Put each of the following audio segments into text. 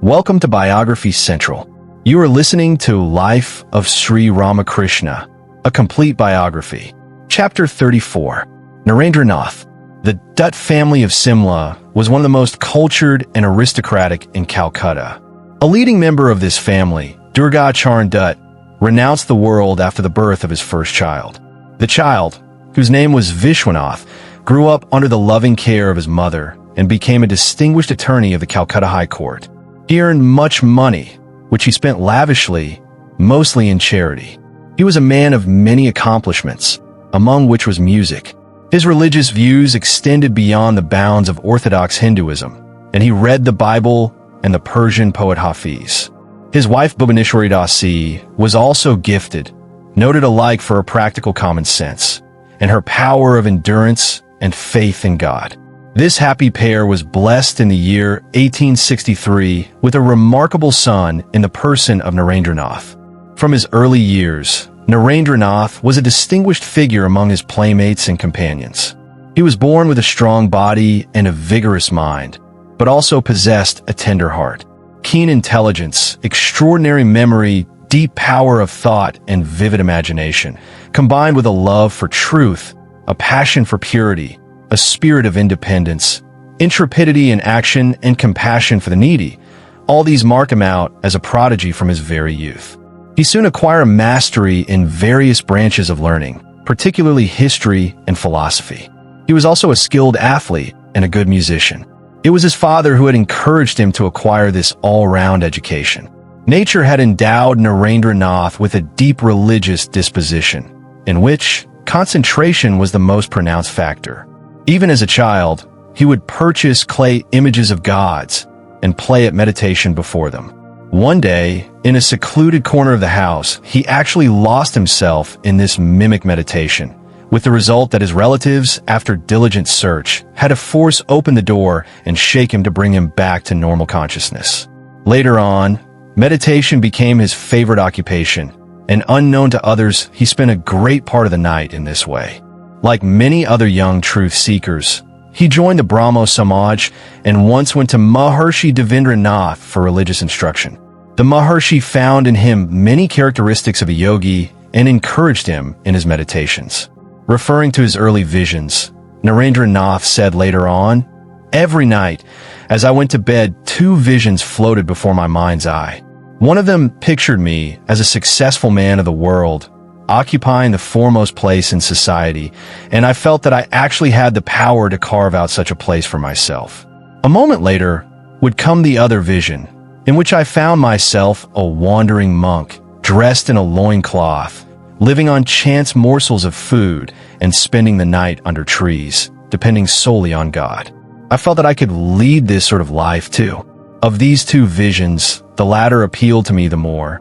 Welcome to Biography Central. You are listening to Life of Sri Ramakrishna, a complete biography. Chapter 34. Narendra Nath. The Datta family of Simla was one of the most cultured and aristocratic in Calcutta. A leading member of this family, Durgacharan Dutt, renounced the world after the birth of his first child. The child, whose name was Vishwanath, grew up under the loving care of his mother and became a distinguished attorney of the Calcutta High Court. He earned much money, which he spent lavishly, mostly in charity. He was a man of many accomplishments, among which was music. His religious views extended beyond the bounds of Orthodox Hinduism, and he read the Bible and the Persian poet Hafiz. His wife Bhubaneswari Dasi was also gifted, noted alike for her practical common sense, and her power of endurance and faith in God. This happy pair was blessed in the year 1863 with a remarkable son in the person of Narendra Nath. From his early years, Narendra Nath was a distinguished figure among his playmates and companions. He was born with a strong body and a vigorous mind, but also possessed a tender heart. Keen intelligence, extraordinary memory, deep power of thought, and vivid imagination, combined with a love for truth, a passion for purity, a spirit of independence, intrepidity in action, and compassion for the needy. All these marked him out as a prodigy from his very youth. He soon acquired mastery in various branches of learning, particularly history and philosophy. He was also a skilled athlete and a good musician. It was his father who had encouraged him to acquire this all-round education. Nature had endowed Narendra Nath with a deep religious disposition, in which concentration was the most pronounced factor. Even as a child, he would purchase clay images of gods and play at meditation before them. One day, in a secluded corner of the house, he actually lost himself in this mimic meditation, with the result that his relatives, after diligent search, had to force open the door and shake him to bring him back to normal consciousness. Later on, meditation became his favorite occupation, and unknown to others, he spent a great part of the night in this way. Like many other young truth seekers, he joined the Brahmo Samaj and once went to Maharishi Devendra Nath for religious instruction. The Maharishi found in him many characteristics of a yogi and encouraged him in his meditations. Referring to his early visions, Narendra Nath said later on, "Every night, as I went to bed, two visions floated before my mind's eye. One of them pictured me as a successful man of the world, occupying the foremost place in society, and I felt that I actually had the power to carve out such a place for myself. A moment later would come the other vision, in which I found myself a wandering monk, dressed in a loincloth, living on chance morsels of food and spending the night under trees, depending solely on God. I felt that I could lead this sort of life too. Of these two visions, the latter appealed to me the more,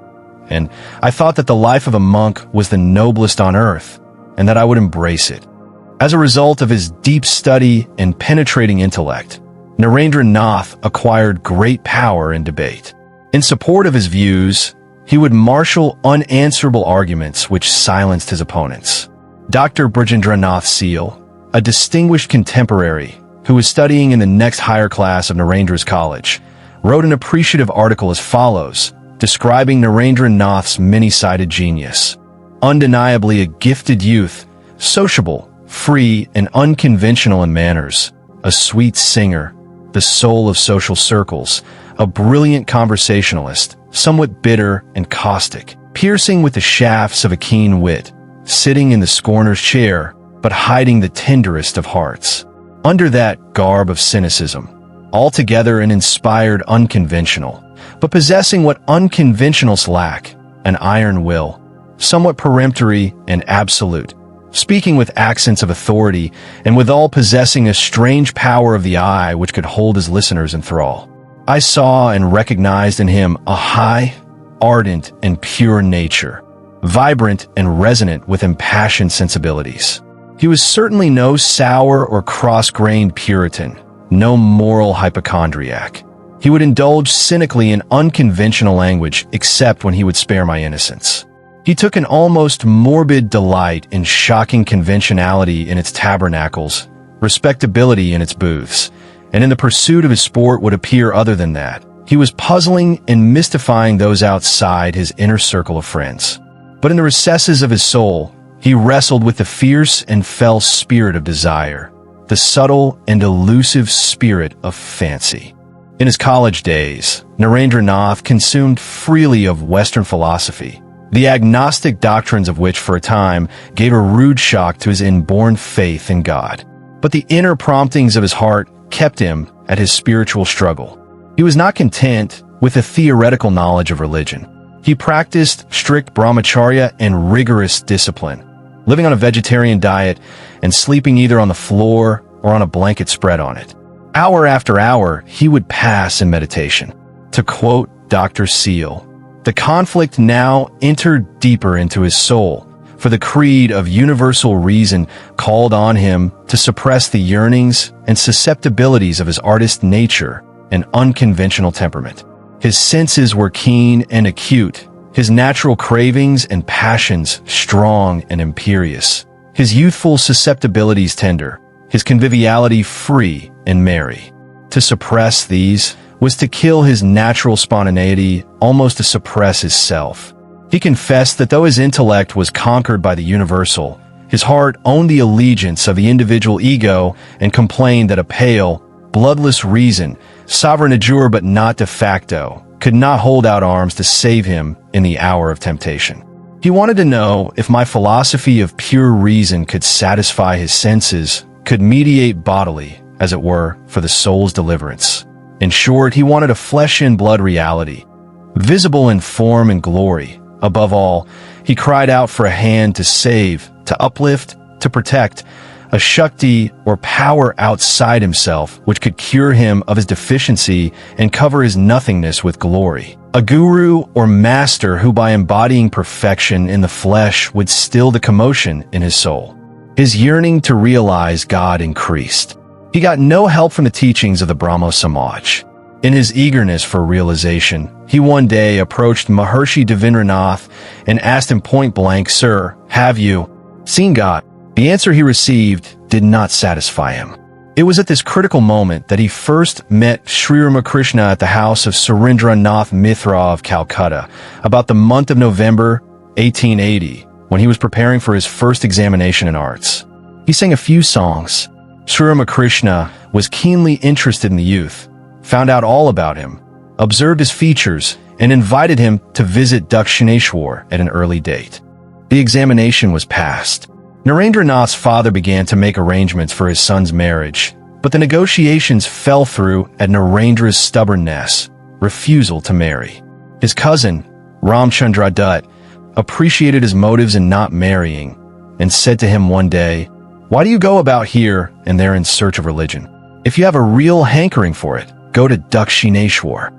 and I thought that the life of a monk was the noblest on earth, and that I would embrace it." As a result of his deep study and penetrating intellect, Narendra Nath acquired great power in debate. In support of his views, he would marshal unanswerable arguments which silenced his opponents. Dr. Brajendranath Seal, a distinguished contemporary who was studying in the next higher class of Narendra's college, wrote an appreciative article as follows, describing Narendra Nath's many-sided genius. "Undeniably a gifted youth, sociable, free, and unconventional in manners, a sweet singer, the soul of social circles, a brilliant conversationalist, somewhat bitter and caustic, piercing with the shafts of a keen wit, sitting in the scorner's chair, but hiding the tenderest of hearts. Under that garb of cynicism, altogether an inspired unconventional, but possessing what unconventionals lack, an iron will, somewhat peremptory and absolute, speaking with accents of authority, and withal possessing a strange power of the eye which could hold his listeners in thrall. I saw and recognized in him a high, ardent, and pure nature, vibrant and resonant with impassioned sensibilities. He was certainly no sour or cross-grained Puritan, no moral hypochondriac. He would indulge cynically in unconventional language except when he would spare my innocence. He took an almost morbid delight in shocking conventionality in its tabernacles, respectability in its booths, and in the pursuit of his sport would appear other than that. He was puzzling and mystifying those outside his inner circle of friends. But in the recesses of his soul, he wrestled with the fierce and fell spirit of desire, the subtle and elusive spirit of fancy. In his college days, Narendra Nath consumed freely of Western philosophy, the agnostic doctrines of which for a time gave a rude shock to his inborn faith in God. But the inner promptings of his heart kept him at his spiritual struggle. He was not content with a theoretical knowledge of religion. He practiced strict brahmacharya and rigorous discipline, living on a vegetarian diet and sleeping either on the floor or on a blanket spread on it. Hour after hour, he would pass in meditation. To quote Dr. Seal, the conflict now entered deeper into his soul, for the creed of universal reason called on him to suppress the yearnings and susceptibilities of his artist nature and unconventional temperament. His senses were keen and acute, his natural cravings and passions strong and imperious, his youthful susceptibilities tender, his conviviality free and merry. To suppress these was to kill his natural spontaneity, almost to suppress his self. He confessed that though his intellect was conquered by the universal, his heart owned the allegiance of the individual ego and complained that a pale, bloodless reason, sovereign de jure but not de facto, could not hold out arms to save him in the hour of temptation. He wanted to know if my philosophy of pure reason could satisfy his senses, could mediate bodily, as it were, for the soul's deliverance. In short, he wanted a flesh-and-blood reality, visible in form and glory. Above all, he cried out for a hand to save, to uplift, to protect, a Shakti or power outside himself which could cure him of his deficiency and cover his nothingness with glory. A guru or master who by embodying perfection in the flesh would still the commotion in his soul. His yearning to realize God increased. He got no help from the teachings of the Brahmo Samaj. In his eagerness for realization, he one day approached Maharshi Devendra Nath and asked him point blank, "Sir, have you seen God?" The answer he received did not satisfy him. It was at this critical moment that he first met Sri Ramakrishna at the house of Narendra Nath Mithra of Calcutta, about the month of November 1880, when he was preparing for his first examination in arts. He sang a few songs. Sri Ramakrishna was keenly interested in the youth, found out all about him, observed his features, and invited him to visit Dakshineshwar at an early date. The examination was passed. Narendra Nath's father began to make arrangements for his son's marriage, but the negotiations fell through at Narendra's stubbornness, refusal to marry. His cousin, Ramchandra Dutt, appreciated his motives in not marrying, and said to him one day, "Why do you go about here and there in search of religion? If you have a real hankering for it, go to Dakshineshwar."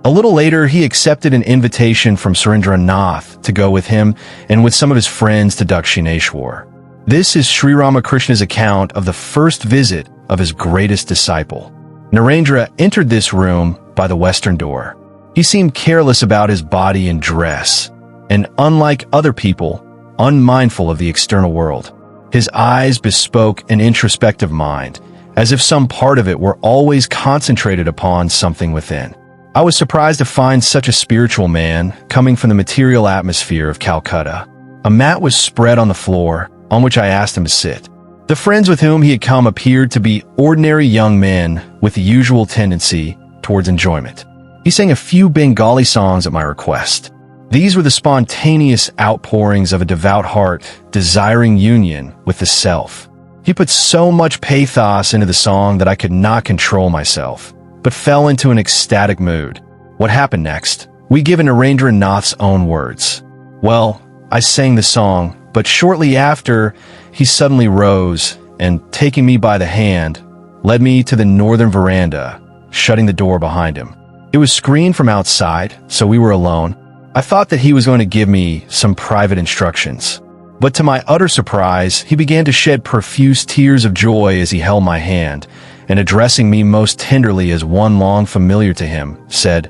A little later, he accepted an invitation from Narendra Nath to go with him and with some of his friends to Dakshineshwar. This is Sri Ramakrishna's account of the first visit of his greatest disciple. Narendra entered this room by the western door. He seemed careless about his body and dress, and unlike other people, unmindful of the external world. His eyes bespoke an introspective mind, as if some part of it were always concentrated upon something within. I was surprised to find such a spiritual man coming from the material atmosphere of Calcutta. A mat was spread on the floor, on which I asked him to sit. The friends with whom he had come appeared to be ordinary young men with the usual tendency towards enjoyment. He sang a few Bengali songs at my request. These were the spontaneous outpourings of a devout heart desiring union with the self. He put so much pathos into the song that I could not control myself, but fell into an ecstatic mood. What happened next? We give in Narendra Nath's own words. Well, I sang the song, but shortly after, he suddenly rose and, taking me by the hand, led me to the northern veranda, shutting the door behind him. It was screened from outside, so we were alone. I thought that he was going to give me some private instructions. But to my utter surprise, he began to shed profuse tears of joy as he held my hand, and addressing me most tenderly as one long familiar to him, said,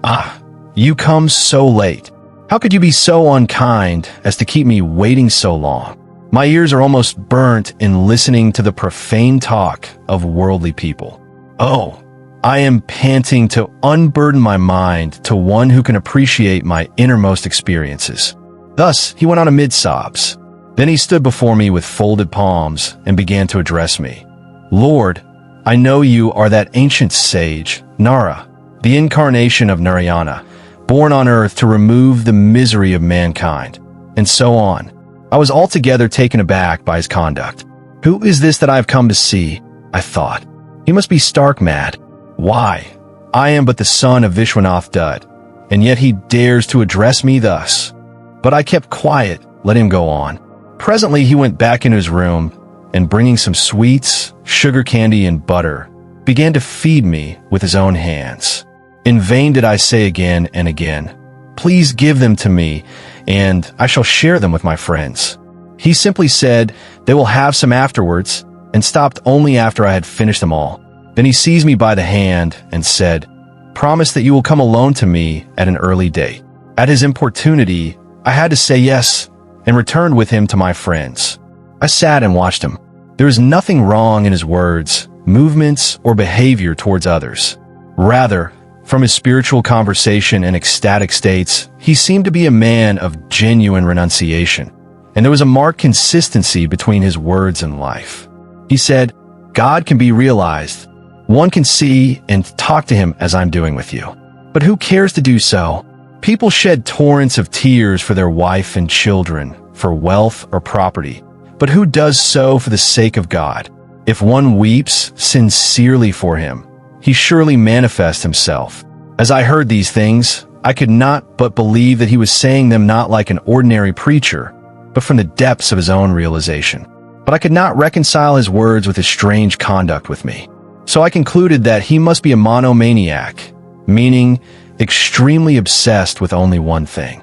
"Ah, you come so late. How could you be so unkind as to keep me waiting so long? My ears are almost burnt in listening to the profane talk of worldly people." "Oh, I am panting to unburden my mind to one who can appreciate my innermost experiences." Thus, he went on amid sobs. Then he stood before me with folded palms and began to address me. "Lord, I know you are that ancient sage, Nara, the incarnation of Narayana, born on earth to remove the misery of mankind," and so on. I was altogether taken aback by his conduct. Who is this that I have come to see? I thought. He must be stark mad. Why? I am but the son of Vishwanath Dutt, and yet he dares to address me thus. But I kept quiet, let him go on. Presently he went back into his room, and bringing some sweets, sugar candy, and butter, began to feed me with his own hands. In vain did I say again and again, "Please give them to me, and I shall share them with my friends." He simply said, "They will have some afterwards," and stopped only after I had finished them all. Then he seized me by the hand and said, "Promise that you will come alone to me at an early date." At his importunity, I had to say yes, and returned with him to my friends. I sat and watched him. There was nothing wrong in his words, movements, or behavior towards others. Rather, from his spiritual conversation and ecstatic states, he seemed to be a man of genuine renunciation, and there was a marked consistency between his words and life. He said, "God can be realized. One can see and talk to him as I'm doing with you. But who cares to do so? People shed torrents of tears for their wife and children, for wealth or property. But who does so for the sake of God? If one weeps sincerely for him, he surely manifests himself." As I heard these things, I could not but believe that he was saying them not like an ordinary preacher, but from the depths of his own realization. But I could not reconcile his words with his strange conduct with me. So I concluded that he must be a monomaniac, meaning extremely obsessed with only one thing.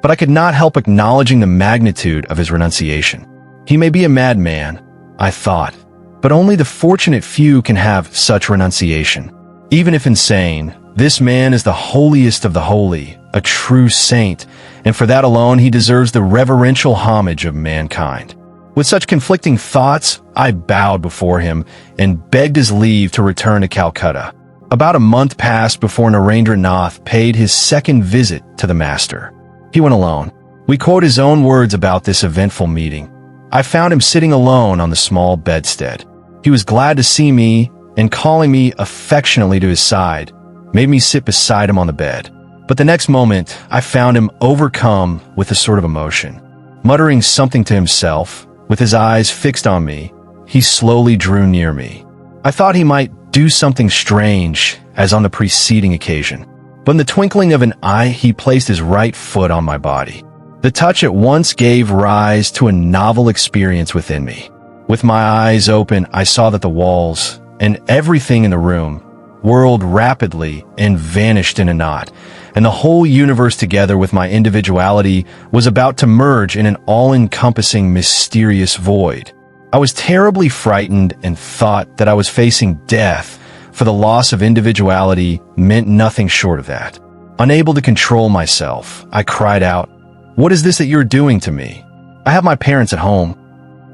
But I could not help acknowledging the magnitude of his renunciation. He may be a madman, I thought, but only the fortunate few can have such renunciation. Even if insane, this man is the holiest of the holy, a true saint, and for that alone he deserves the reverential homage of mankind. With such conflicting thoughts, I bowed before him and begged his leave to return to Calcutta. About a month passed before Narendra Nath paid his second visit to the master. He went alone. We quote his own words about this eventful meeting. I found him sitting alone on the small bedstead. He was glad to see me, and calling me affectionately to his side, made me sit beside him on the bed. But the next moment, I found him overcome with a sort of emotion. Muttering something to himself, with his eyes fixed on me, he slowly drew near me. I thought he might do something strange, as on the preceding occasion. But in the twinkling of an eye, he placed his right foot on my body. The touch at once gave rise to a novel experience within me. With my eyes open, I saw that the walls, and everything in the room, whirled rapidly and vanished in a knot, and the whole universe together with my individuality was about to merge in an all-encompassing mysterious void. I was terribly frightened and thought that I was facing death, for the loss of individuality meant nothing short of that. Unable to control myself, I cried out, "What is this that you're doing to me? I have my parents at home."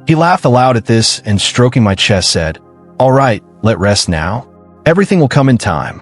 He laughed aloud at this and stroking my chest said, "All right, let rest now. Everything will come in time."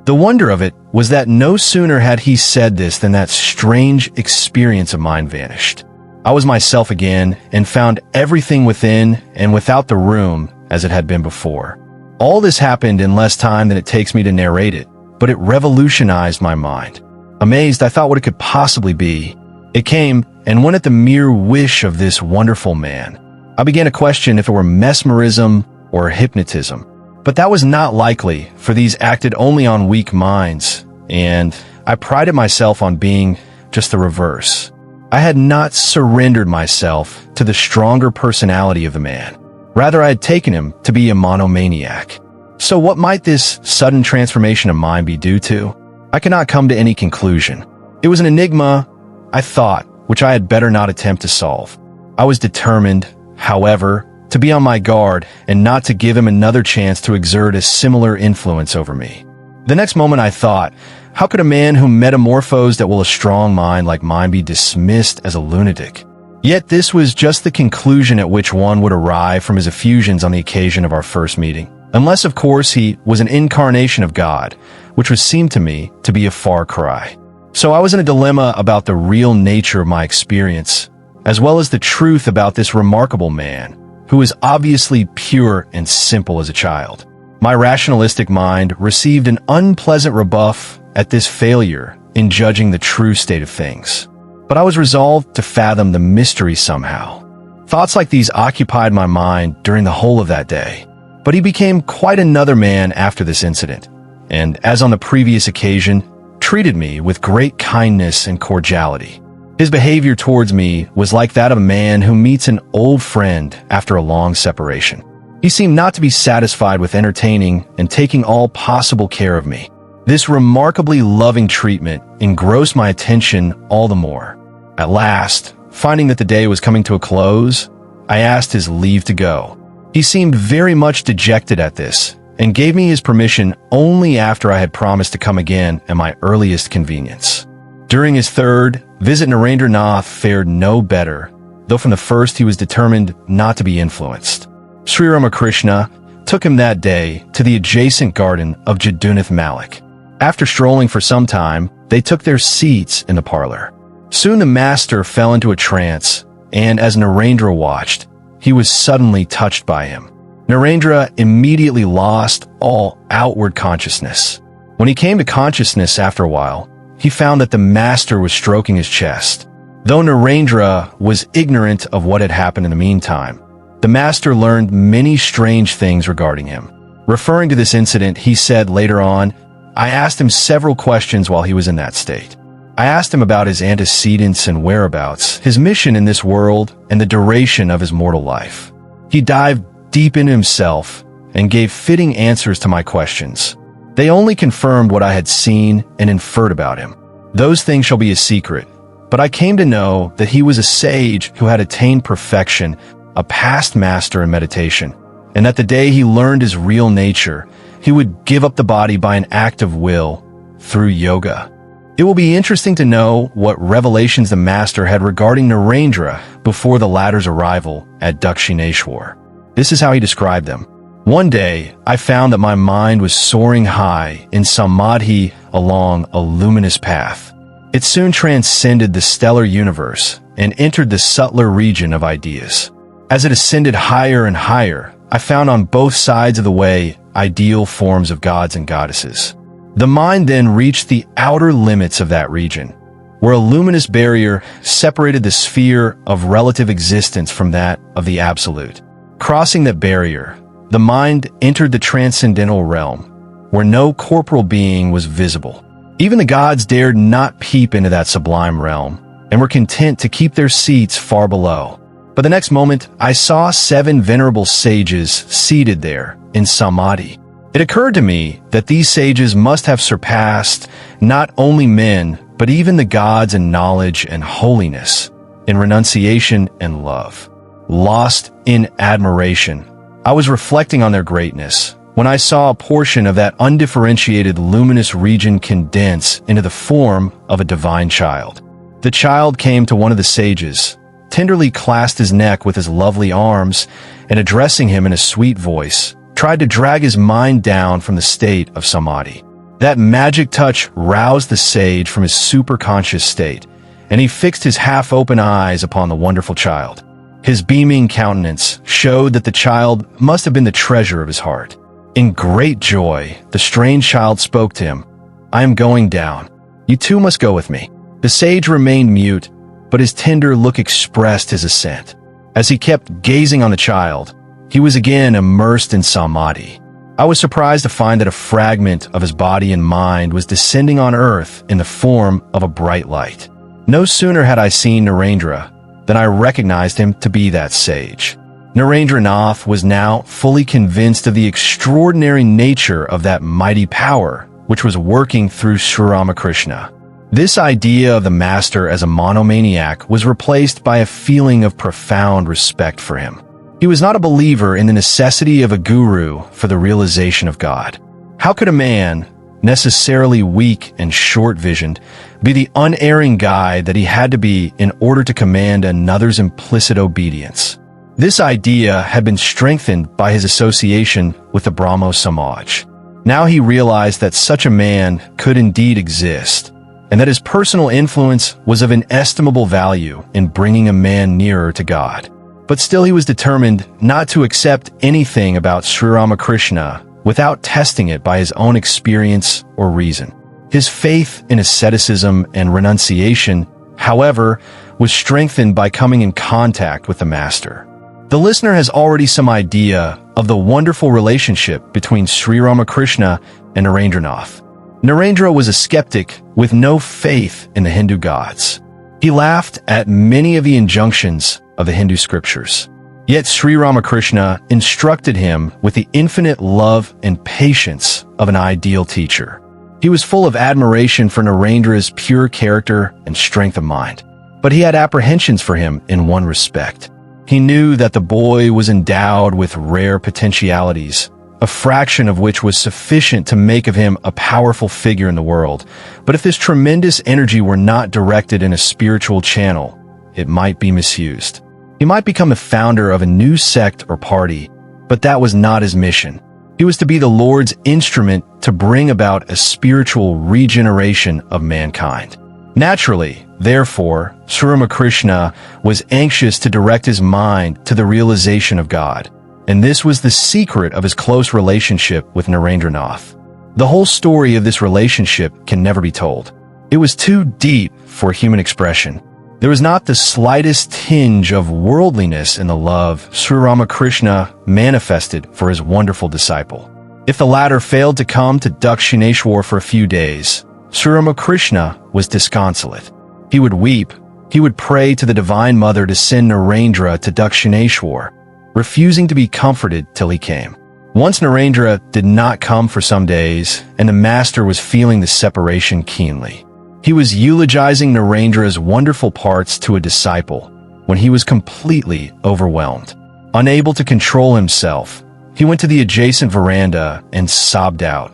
The wonder of it was that no sooner had he said this than that strange experience of mine vanished. I was myself again and found everything within and without the room as it had been before. All this happened in less time than it takes me to narrate it, but it revolutionized my mind. Amazed, I thought what it could possibly be. It came and went at the mere wish of this wonderful man. I began to question if it were mesmerism or hypnotism. But that was not likely, for these acted only on weak minds, and I prided myself on being just the reverse. I had not surrendered myself to the stronger personality of the man. Rather, I had taken him to be a monomaniac. So what might this sudden transformation of mine be due to? I cannot come to any conclusion. It was an enigma, I thought, which I had better not attempt to solve. I was determined, however, to be on my guard and not to give him another chance to exert a similar influence over me. The next moment I thought, how could a man who metamorphosed at will a strong mind like mine be dismissed as a lunatic? Yet this was just the conclusion at which one would arrive from his effusions on the occasion of our first meeting. Unless, of course, he was an incarnation of God, which was seemed to me to be a far cry. So I was in a dilemma about the real nature of my experience, as well as the truth about this remarkable man, who was obviously pure and simple as a child. My rationalistic mind received an unpleasant rebuff at this failure in judging the true state of things. But I was resolved to fathom the mystery somehow. Thoughts like these occupied my mind during the whole of that day. But he became quite another man after this incident, and as on the previous occasion, treated me with great kindness and cordiality. His behavior towards me was like that of a man who meets an old friend after a long separation. He seemed not to be satisfied with entertaining and taking all possible care of me. This remarkably loving treatment engrossed my attention all the more. At last, finding that the day was coming to a close, I asked his leave to go. He seemed very much dejected at this, and gave me his permission only after I had promised to come again at my earliest convenience. During his third visit, Narendra Nath fared no better, though from the first he was determined not to be influenced. Sri Ramakrishna took him that day to the adjacent garden of Jadunath Malik. After strolling for some time, they took their seats in the parlor. Soon the master fell into a trance, and as Narendra watched, he was suddenly touched by him. Narendra immediately lost all outward consciousness. When he came to consciousness after a while, he found that the master was stroking his chest. Though Narendra was ignorant of what had happened in the meantime, the master learned many strange things regarding him. Referring to this incident, he said later on, "I asked him several questions while he was in that state. I asked him about his antecedents and whereabouts, his mission in this world, and the duration of his mortal life. He dived deep into himself and gave fitting answers to my questions. They only confirmed what I had seen and inferred about him. Those things shall be a secret, but I came to know that he was a sage who had attained perfection, a past master in meditation, and that the day he learned his real nature, he would give up the body by an act of will through yoga. It will be interesting to know what revelations the master had regarding Narendra before the latter's arrival at Dakshineshwar. This is how he described them. One day, I found that my mind was soaring high in samadhi along a luminous path. It soon transcended the stellar universe and entered the subtler region of ideas. As it ascended higher and higher, I found on both sides of the way ideal forms of gods and goddesses. The mind then reached the outer limits of that region, where a luminous barrier separated the sphere of relative existence from that of the absolute. Crossing that barrier, the mind entered the transcendental realm, where no corporal being was visible. Even the gods dared not peep into that sublime realm, and were content to keep their seats far below. But the next moment, I saw 7 venerable sages seated there in samadhi. It occurred to me that these sages must have surpassed not only men, but even the gods in knowledge and holiness, in renunciation and love. Lost in admiration, I was reflecting on their greatness when I saw a portion of that undifferentiated luminous region condense into the form of a divine child. The child came to one of the sages, tenderly clasped his neck with his lovely arms, and addressing him in a sweet voice, tried to drag his mind down from the state of samadhi. That magic touch roused the sage from his superconscious state, and he fixed his half-open eyes upon the wonderful child. His beaming countenance showed that the child must have been the treasure of his heart. In great joy, the strange child spoke to him. "I am going down. You too must go with me." The sage remained mute, but his tender look expressed his assent. As he kept gazing on the child, he was again immersed in samadhi. I was surprised to find that a fragment of his body and mind was descending on earth in the form of a bright light. No sooner had I seen Narendra than I recognized him to be that sage. Narendra Nath was now fully convinced of the extraordinary nature of that mighty power which was working through Sri Ramakrishna. This idea of the master as a monomaniac was replaced by a feeling of profound respect for him. He was not a believer in the necessity of a guru for the realization of God. How could a man, necessarily weak and short-visioned, be the unerring guide that he had to be in order to command another's implicit obedience? This idea had been strengthened by his association with the Brahmo Samaj. Now he realized that such a man could indeed exist, and that his personal influence was of inestimable value in bringing a man nearer to God. But still he was determined not to accept anything about Sri Ramakrishna without testing it by his own experience or reason. His faith in asceticism and renunciation, however, was strengthened by coming in contact with the Master. The listener has already some idea of the wonderful relationship between Sri Ramakrishna and Narendra Nath. Narendra was a skeptic with no faith in the Hindu gods. He laughed at many of the injunctions of the Hindu scriptures. Yet Sri Ramakrishna instructed him with the infinite love and patience of an ideal teacher. He was full of admiration for Narendra's pure character and strength of mind. But he had apprehensions for him in one respect. He knew that the boy was endowed with rare potentialities, a fraction of which was sufficient to make of him a powerful figure in the world. But if this tremendous energy were not directed in a spiritual channel, it might be misused. He might become the founder of a new sect or party, but that was not his mission. He was to be the Lord's instrument to bring about a spiritual regeneration of mankind. Naturally, therefore, Sri Ramakrishna was anxious to direct his mind to the realization of God, and this was the secret of his close relationship with Narendra Nath. The whole story of this relationship can never be told. It was too deep for human expression. There was not the slightest tinge of worldliness in the love Sri Ramakrishna manifested for his wonderful disciple. If the latter failed to come to Dakshineshwar for a few days, Sri Ramakrishna was disconsolate. He would weep. He would pray to the Divine Mother to send Narendra to Dakshineshwar, refusing to be comforted till he came. Once Narendra did not come for some days, and the Master was feeling the separation keenly. He was eulogizing Narendra's wonderful parts to a disciple when he was completely overwhelmed. Unable to control himself, he went to the adjacent veranda and sobbed out,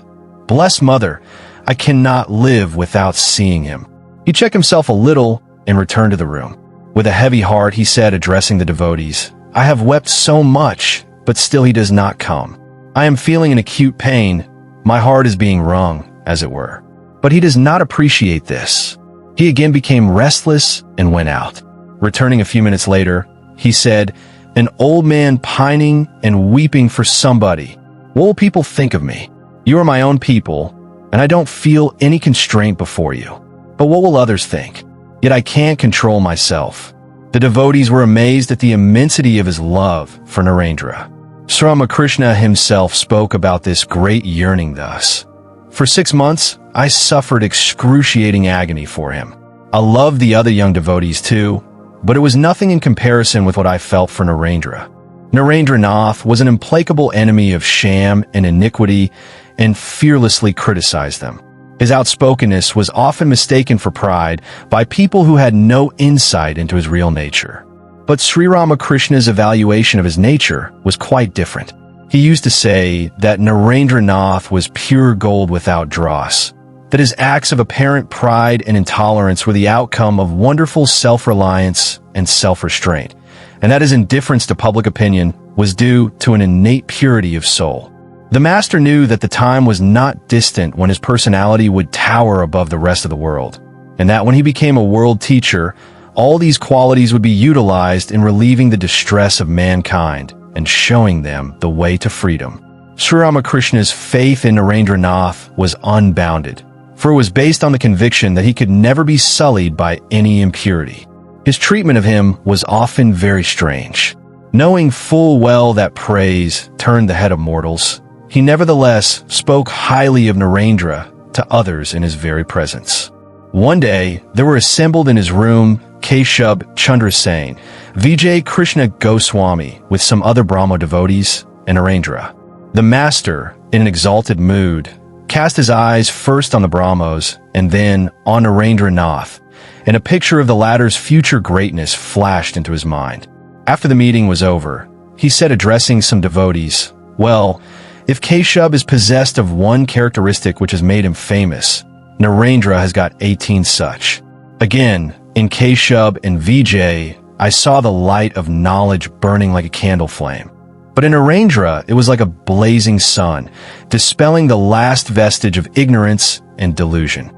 "Bless Mother, I cannot live without seeing him." He checked himself a little and returned to the room. With a heavy heart, he said, addressing the devotees, "I have wept so much, but still he does not come. I am feeling an acute pain. My heart is being wrung, as it were. But he does not appreciate this." He again became restless and went out. Returning a few minutes later, he said, "An old man pining and weeping for somebody. What will people think of me? You are my own people, and I don't feel any constraint before you. But what will others think? Yet I can't control myself." The devotees were amazed at the immensity of his love for Narendra. Sri Ramakrishna himself spoke about this great yearning thus. "For 6 months, I suffered excruciating agony for him. I loved the other young devotees too, but it was nothing in comparison with what I felt for Narendra. Narendra Nath was an implacable enemy of sham and iniquity and fearlessly criticized them. His outspokenness was often mistaken for pride by people who had no insight into his real nature. But Sri Ramakrishna's evaluation of his nature was quite different. He used to say that Narendra Nath was pure gold without dross, that his acts of apparent pride and intolerance were the outcome of wonderful self-reliance and self-restraint, and that his indifference to public opinion was due to an innate purity of soul. The Master knew that the time was not distant when his personality would tower above the rest of the world, and that when he became a world teacher, all these qualities would be utilized in relieving the distress of mankind and showing them the way to freedom. Sri Ramakrishna's faith in Narendra Nath was unbounded, for it was based on the conviction that he could never be sullied by any impurity. His treatment of him was often very strange. Knowing full well that praise turned the head of mortals, he nevertheless spoke highly of Narendra to others in his very presence. One day, there were assembled in his room Keshab Chandra Sain, Vijay Krishna Goswami with some other Brahmo devotees, and Narendra. The Master, in an exalted mood, cast his eyes first on the Brahmos and then on Narendra Nath, and a picture of the latter's future greatness flashed into his mind. After the meeting was over, he said, addressing some devotees, "Well, if Keshab is possessed of one characteristic which has made him famous, Narendra has got 18 such." Again, in Keshab and Vijay, I saw the light of knowledge burning like a candle flame. But in Narendra, it was like a blazing sun, dispelling the last vestige of ignorance and delusion.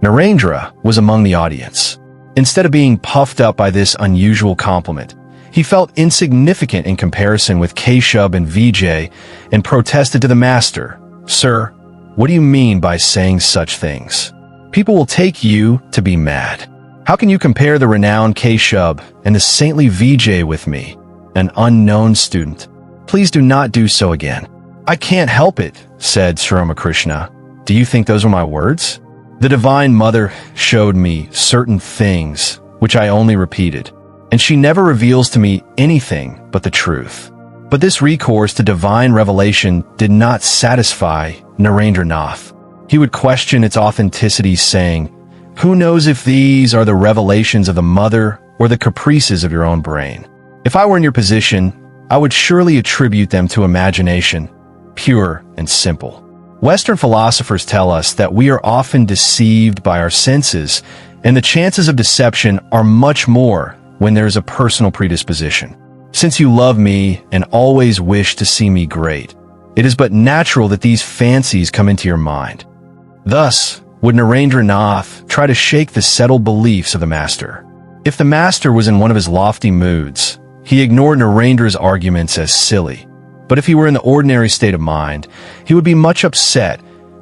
Narendra was among the audience. Instead of being puffed up by this unusual compliment, he felt insignificant in comparison with Keshav and Vijay and protested to the master, "Sir, what do you mean by saying such things? People will take you to be mad. How can you compare the renowned Keshav and the saintly Vijay with me, an unknown student? Please do not do so again." "I can't help it," said Sri Ramakrishna. "Do you think those were my words? The Divine Mother showed me certain things which I only repeated, and she never reveals to me anything but the truth." But this recourse to divine revelation did not satisfy Narendra Nath. He would question its authenticity, saying, "Who knows if these are the revelations of the Mother or the caprices of your own brain? If I were in your position, I would surely attribute them to imagination, pure and simple." Western philosophers tell us that we are often deceived by our senses, and the chances of deception are much more when there is a personal predisposition. "Since you love me and always wish to see me great, it is but natural that these fancies come into your mind." Thus, would Narendra Nath try to shake the settled beliefs of the master. If the master was in one of his lofty moods, he ignored Narendra's arguments as silly. But if he were in the ordinary state of mind, he would be much upset,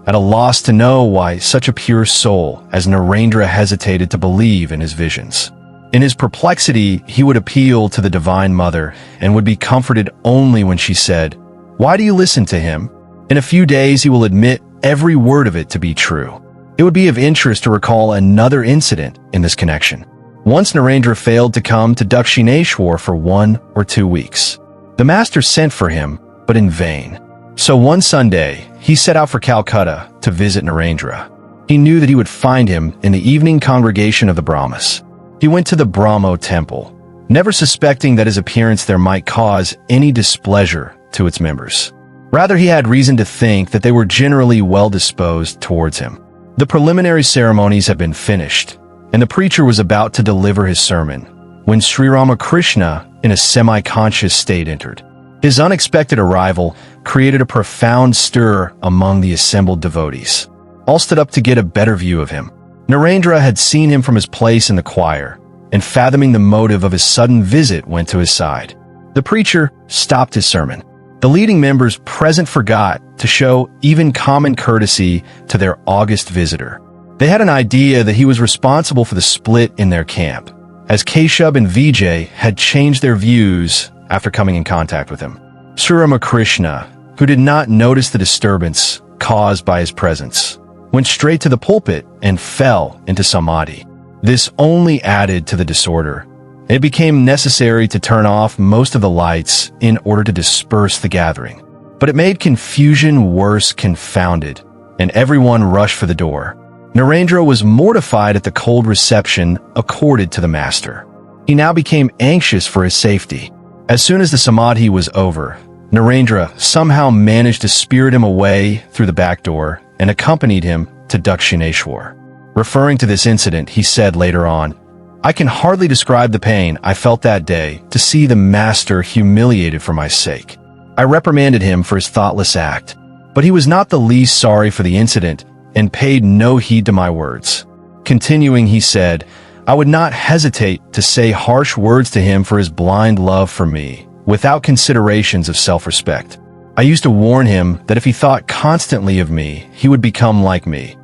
at a loss to know why such a pure soul as Narendra hesitated to believe in his visions. In his perplexity, he would appeal to the Divine Mother and would be comforted only when she said, "Why do you listen to him? In a few days he will admit every word of it to be true." It would be of interest to recall another incident in this connection. Once Narendra failed to come to Dakshineshwar for 1 or 2 weeks. The master sent for him, but in vain. So one Sunday, he set out for Calcutta to visit Narendra. He knew that he would find him in the evening congregation of the Brahmas. He went to the Brahmo temple, never suspecting that his appearance there might cause any displeasure to its members. Rather, he had reason to think that they were generally well-disposed towards him. The preliminary ceremonies had been finished, and the preacher was about to deliver his sermon, when Sri Ramakrishna, in a semi-conscious state, entered. His unexpected arrival created a profound stir among the assembled devotees. All stood up to get a better view of him. Narendra had seen him from his place in the choir, and fathoming the motive of his sudden visit, went to his side. The preacher stopped his sermon. The leading members present forgot to show even common courtesy to their august visitor. They had an idea that he was responsible for the split in their camp, as Keshav and Vijay had changed their views after coming in contact with him. Sri Ramakrishna, who did not notice the disturbance caused by his presence, went straight to the pulpit and fell into samadhi. This only added to the disorder. It became necessary to turn off most of the lights in order to disperse the gathering. But it made confusion worse confounded, and everyone rushed for the door. Narendra was mortified at the cold reception accorded to the master. He now became anxious for his safety. As soon as the samadhi was over, Narendra somehow managed to spirit him away through the back door and accompanied him to Dakshineshwar. Referring to this incident, he said later on, "I can hardly describe the pain I felt that day to see the master humiliated for my sake. I reprimanded him for his thoughtless act, but he was not the least sorry for the incident and paid no heed to my words." Continuing, he said, "I would not hesitate to say harsh words to him for his blind love for me, without considerations of self-respect. I used to warn him that if he thought constantly of me, he would become like me,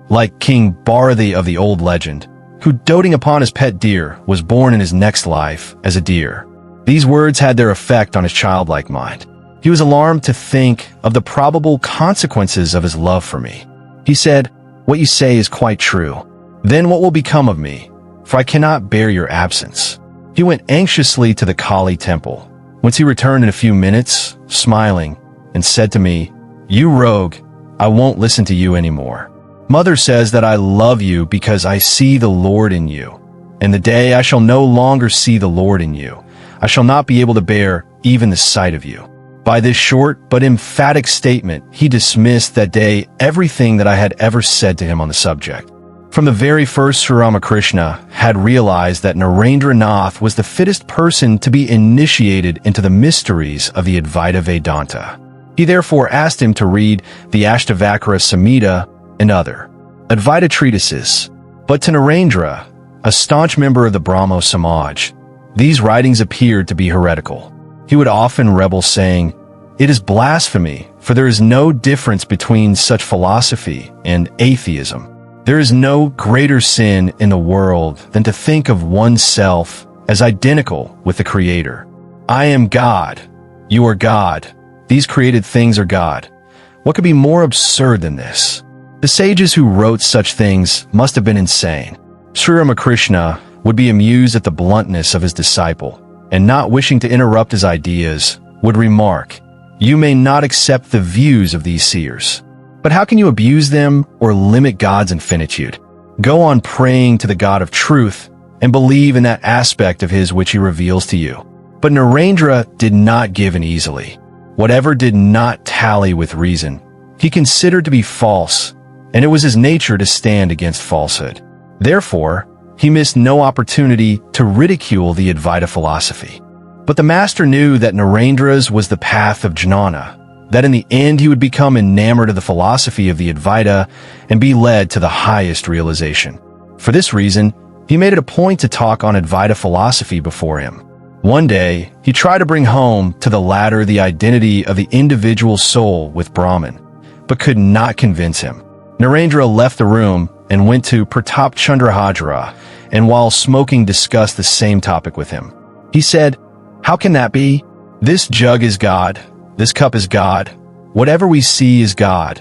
like King Bharati of the old legend, who, doting upon his pet deer, was born in his next life as a deer." These words had their effect on his childlike mind. He was alarmed to think of the probable consequences of his love for me. He said, "What you say is quite true. Then what will become of me? For I cannot bear your absence." He went anxiously to the Kali temple, whence he returned in a few minutes, smiling, and said to me, "You rogue, I won't listen to you anymore. Mother says that I love you because I see the Lord in you. And the day I shall no longer see the Lord in you, I shall not be able to bear even the sight of you." By this short but emphatic statement, he dismissed that day everything that I had ever said to him on the subject. From the very first, Sri Ramakrishna had realized that Narendra Nath was the fittest person to be initiated into the mysteries of the Advaita Vedanta. He therefore asked him to read the Ashtavakra Samhita and other Advaita treatises. But to Narendra, a staunch member of the Brahmo Samaj, these writings appeared to be heretical. He would often rebel, saying, "It is blasphemy, for there is no difference between such philosophy and atheism. There is no greater sin in the world than to think of oneself as identical with the Creator. I am God. You are God. These created things are God. What could be more absurd than this?" The sages who wrote such things must have been insane. Sri Ramakrishna would be amused at the bluntness of his disciple, and not wishing to interrupt his ideas, would remark, "You may not accept the views of these seers. But how can you abuse them or limit God's infinitude? Go on praying to the God of truth and believe in that aspect of his which he reveals to you." But Narendra did not give in easily. Whatever did not tally with reason, he considered to be false, and it was his nature to stand against falsehood. Therefore, he missed no opportunity to ridicule the Advaita philosophy. But the master knew that Narendra's was the path of jnana, that in the end he would become enamored of the philosophy of the Advaita and be led to the highest realization. For this reason, he made it a point to talk on Advaita philosophy before him. One day, he tried to bring home to the latter the identity of the individual soul with Brahman, but could not convince him. Narendra left the room and went to Pratap Chandra Hajra, and while smoking discussed the same topic with him. He said, "How can that be? This jug is God. This cup is God. Whatever we see is God.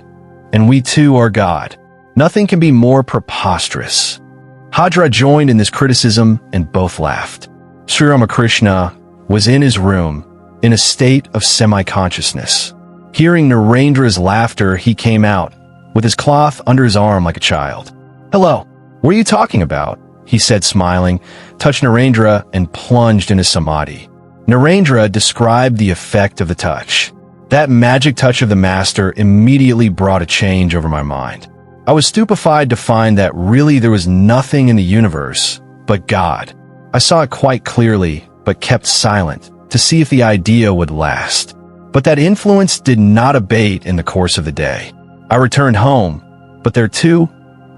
And we too are God. Nothing can be more preposterous." Hajra joined in this criticism and both laughed. Sri Ramakrishna was in his room, in a state of semi-consciousness. Hearing Narendra's laughter, he came out, with his cloth under his arm like a child. "Hello, what are you talking about?" he said smiling, touched Narendra and plunged into samadhi. Narendra described the effect of the touch. That magic touch of the master immediately brought a change over my mind. I was stupefied to find that really there was nothing in the universe but God. I saw it quite clearly, but kept silent to see if the idea would last. But that influence did not abate in the course of the day. I returned home, but there too,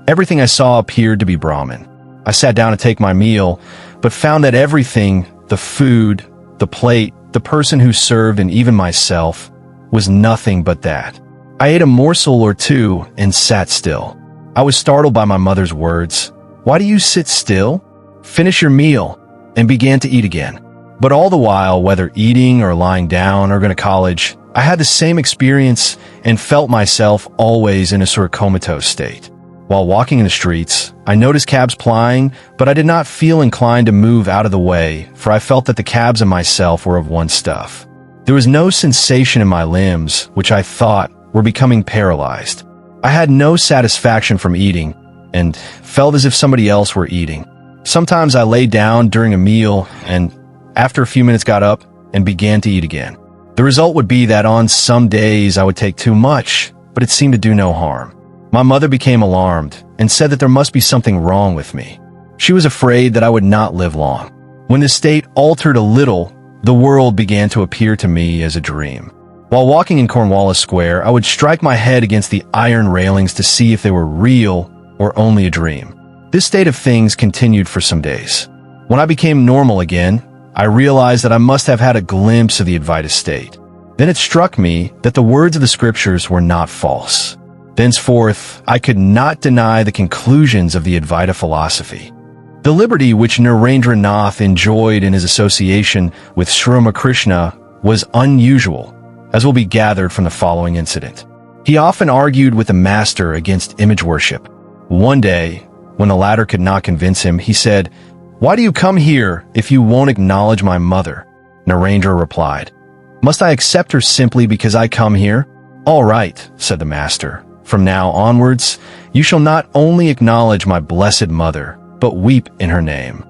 everything I saw appeared to be Brahman. I sat down to take my meal, but found that everything, the food, the plate, the person who served, and even myself, was nothing but that. I ate a morsel or two and sat still. I was startled by my mother's words. "Why do you sit still? Finish your meal," and began to eat again. But all the while, whether eating or lying down or going to college, I had the same experience and felt myself always in a sort of comatose state. While walking in the streets, I noticed cabs plying, but I did not feel inclined to move out of the way, for I felt that the cabs and myself were of one stuff. There was no sensation in my limbs, which I thought were becoming paralyzed. I had no satisfaction from eating, and felt as if somebody else were eating. Sometimes I lay down during a meal, and after a few minutes got up and began to eat again. The result would be that on some days I would take too much, but it seemed to do no harm. My mother became alarmed and said that there must be something wrong with me. She was afraid that I would not live long. When the state altered a little, the world began to appear to me as a dream. While walking in Cornwallis Square, I would strike my head against the iron railings to see if they were real or only a dream. This state of things continued for some days. When I became normal again, I realized that I must have had a glimpse of the Advaita state. Then it struck me that the words of the scriptures were not false. Thenceforth, I could not deny the conclusions of the Advaita philosophy. The liberty which Narendra Nath enjoyed in his association with Sri Ramakrishna was unusual, as will be gathered from the following incident. He often argued with the master against image worship. One day, when the latter could not convince him, he said, "Why do you come here if you won't acknowledge my mother?" Narendra replied, "Must I accept her simply because I come here?" "All right," said the master. "From now onwards, you shall not only acknowledge my blessed mother, but weep in her name."